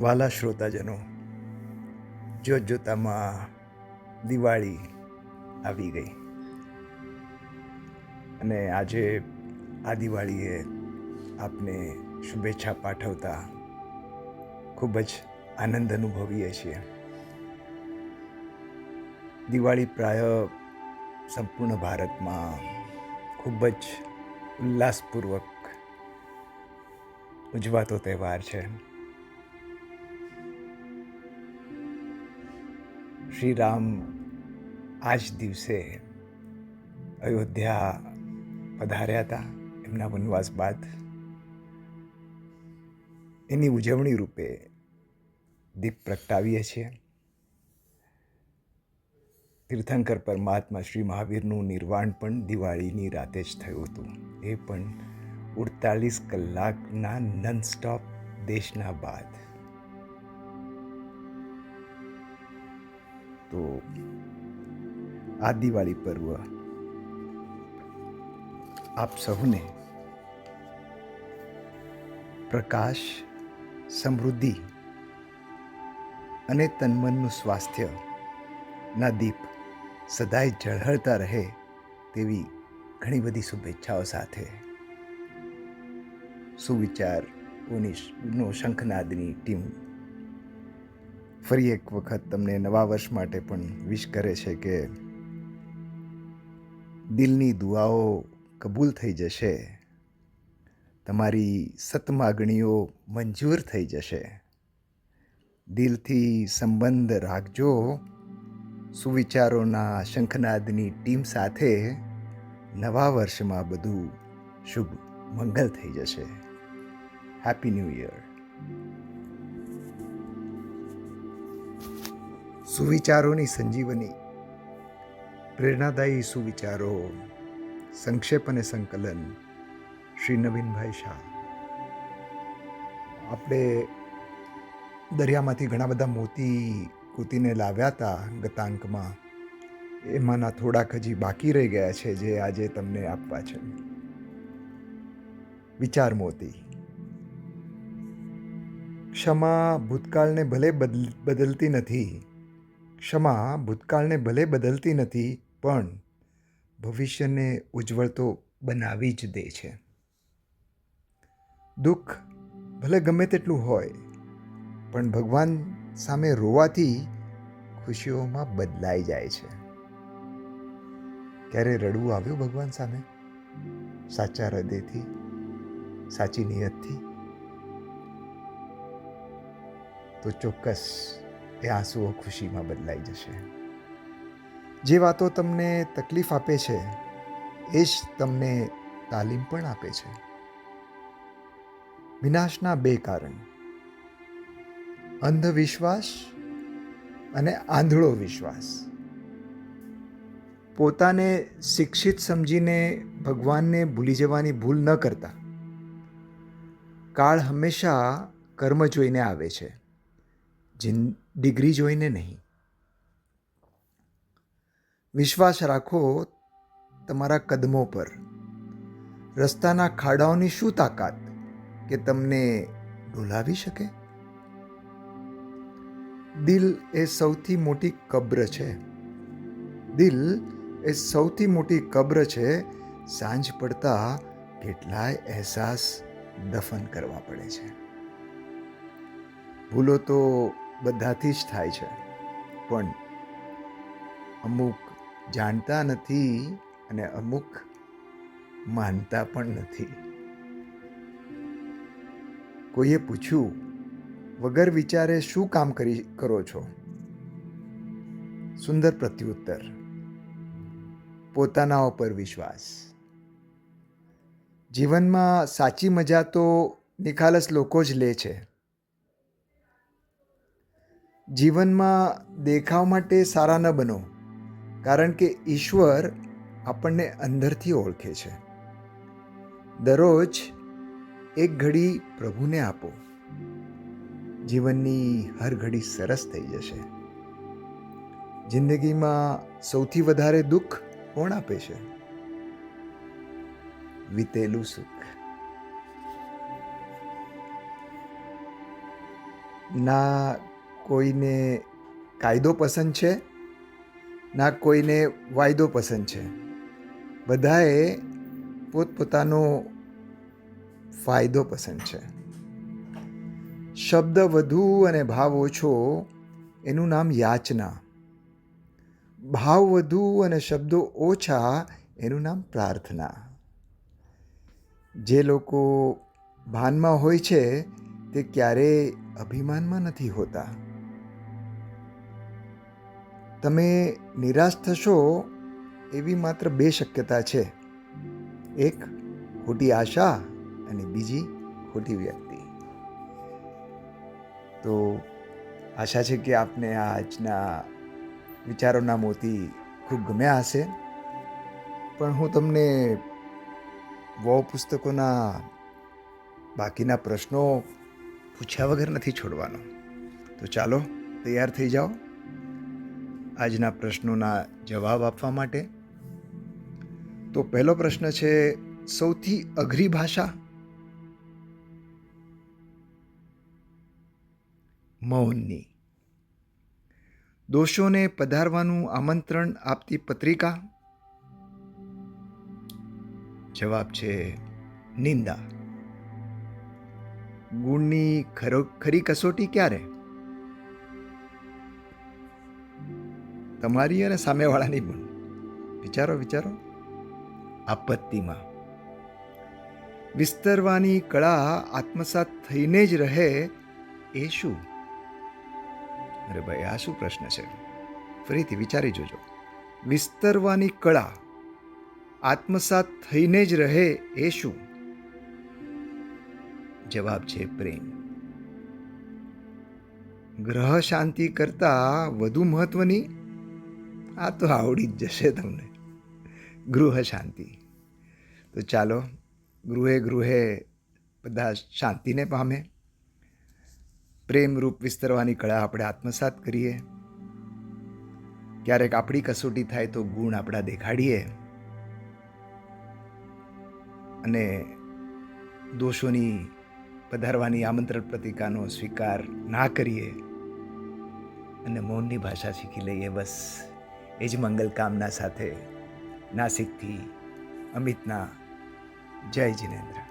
વાલા શ્રોતાજનો, જોતજોતામાં દિવાળી આવી ગઈ અને આજે આ દિવાળીએ આપને શુભેચ્છા પાઠવતા ખૂબ જ આનંદ અનુભવીએ છીએ. દિવાળી પ્રાય સંપૂર્ણ ભારતમાં ખૂબ જ ઉલ્લાસપૂર્વક ઉજવાતો તહેવાર છે. શ્રી રામ આ જ દિવસે અયોધ્યા પધાર્યા હતા એમના વનવાસ બાદ. એની ઉજવણી રૂપે દીપ પ્રગટાવીએ છીએ. તીર્થંકર પરમાત્મા શ્રી મહાવીરનું નિર્વાણ પણ દિવાળીની રાતે જ થયું હતું, એ પણ 48 કલાકના નોનસ્ટોપ દેશના બાદ. તો આ દિવાળી પર્વ આપ સૌને પ્રકાશ, સમૃદ્ધિ અને તનમનનું સ્વાસ્થ્યના દીપ સદાય ઝળહળતા રહે તેવી ઘણી બધી શુભેચ્છાઓ સાથે સુવિચારોની શંખનાદની ટીમ ફરી એક વખત તમને નવા વર્ષ માટે પણ વિશ કરે છે કે દિલની દુઆઓ કબૂલ થઈ જશે, તમારી સતમાગણીઓ મંજૂર થઈ જશે. દિલથી સંબંધ રાખજો સુવિચારોના શંખનાદની ટીમ સાથે. નવા વર્ષમાં બધું શુભ મંગલ થઈ જશે. Happy new year. સુવિચારોની સંજીવની, પ્રેરણાદાયી સુવિચારો, સંક્ષેપ અને સંકલન શ્રી નવીનભાઈ શાહ. આપણે દરિયામાંથી ઘણા બધા મોતી કૂતીને લાવ્યા હતા ગતાંકમાં. એમાંના થોડાક હજી બાકી રહી ગયા છે જે આજે તમને આપવા છે. વિચાર મોતી. ક્ષમા ભૂતકાળને ભલે બદલતી નથી, ક્ષમા ભૂતકાળને ભલે બદલતી નથી, પણ ભવિષ્યને ઉજ્જવળ તો બનાવી જ દે છે. દુઃખ ભલે ગમે તેટલું હોય, પણ ભગવાન સામે રોવાથી ખુશીઓમાં બદલાઈ જાય છે. ક્યારે રડવું આવ્યું ભગવાન સામે? સાચા હૃદયથી, સાચી નિયતથી? તો ચોક્કસ એ આંસુઓ ખુશીમાં બદલાઈ જશે. જે વાતો તમને તકલીફ આપે છે એ જ તમને તાલીમ પણ આપે છે. વિનાશના બે કારણ: અંધવિશ્વાસ અને આંધળો વિશ્વાસ. પોતાને શિક્ષિત સમજીને ભગવાનને ભૂલી જવાની ભૂલ ન કરતા. કાળ હંમેશા કર્મ જોઈને આવે છે, ડિગ્રી જોઈને નહીં. વિશ્વાસ રાખો તમારા કદમો પર. રસ્તાના ખાડાઓની શું તાકાત કે તમને ડોલાવી શકે? દિલ એ સૌથી મોટી કબ્ર છે. દિલ એ સૌથી મોટી કબ્ર છે. સાંજ પડતા કેટલાય અહેસાસ દફન કરવા પડે છે. ભૂલો તો બધાથી જ થાય છે, પણ અમુક જાણતા નથી અને અમુક માનતા પણ નથી. કોઈએ પૂછ્યું, વગર વિચારે શું કામ કરો છો? સુંદર પ્રત્યુત્તર: પોતાના ઉપર વિશ્વાસ. જીવનમાં સાચી મજા તો નિખાલસ લોકો જ લે છે. જીવનમાં દેખાવ માટે સારા ન બનો, કારણ કે ઈશ્વર આપણને અંદરથી ઓળખે છે. દરરોજ એક ઘડી પ્રભુને આપો, જીવનની હર ઘડી સરસ થઈ જશે. જિંદગીમાં સૌથી વધારે દુઃખ કોણ આપે છે? વીતેલું સુખ. ના કોઈને કાયદો પસંદ છે, ના કોઈને વાયદો પસંદ છે. બધાએ પોતપોતાનો ફાયદો પસંદ છે. શબ્દ વધુ અને ભાવ ઓછો એનું નામ યાચના. ભાવ વધુ અને શબ્દો ઓછા એનું નામ પ્રાર્થના. જે લોકો ભાનમાં હોય છે તે ક્યારેય અભિમાનમાં નથી હોતા. તમે નિરાશ થશો એવી માત્ર 2 શક્યતા છે. એક ખોટી આશા અને બીજી ખોટી વ્યક્તિ. તો આશા છે કે આપને આજના વિચારોના મોતી ખૂબ ગમ્યા હશે. પણ હું તમને પુસ્તકોના બાકીના પ્રશ્નો પૂછ્યા વગર નથી છોડવાનો. તો ચાલો તૈયાર થઈ જાઓ આજના પ્રશ્નોના જવાબ આપવા માટે. તો પહેલો પ્રશ્ન છે, સૌથી અઘરી ભાષા? મૌનની. દોષોને પધારવાનું આમંત્રણ આપતી પત્રિકા? જવાબ છે નિંદા. ગુણની ખરી કસોટી ક્યારે? તમારી અને સામેવાળાની પણ. વિચારો. આપત્તિમાં. વિસ્તરવાની કળા આત્મસાત થઈને જ રહે એ શું? અરે ભાઈ, આ શું પ્રશ્ન છે? ફરીથી વિચારી જોજો. વિસ્તરવાની કળા આત્મસાત થઈને જ રહે એ શું? જવાબ છે પ્રેમ. ગ્રહ શાંતિ કરતા વધુ મહત્વની? આ તો આવડી જ જશે તમને. ગૃહ શાંતિ. તો ચાલો ગૃહે બધા શાંતિને પામે. પ્રેમરૂપ વિસ્તરવાની કળા આપણે આત્મસાત કરીએ. ક્યારેક આપણી કસોટી થાય તો ગુણ આપણા દેખાડીએ અને દોષોની પધારવાની આમંત્રણ પત્રિકાનો સ્વીકાર ના કરીએ અને મૌનની ભાષા શીખી લઈએ. બસ એ જ મંગલ કામના સાથે નાસિકથી અમિતના જય જિનેન્દ્ર.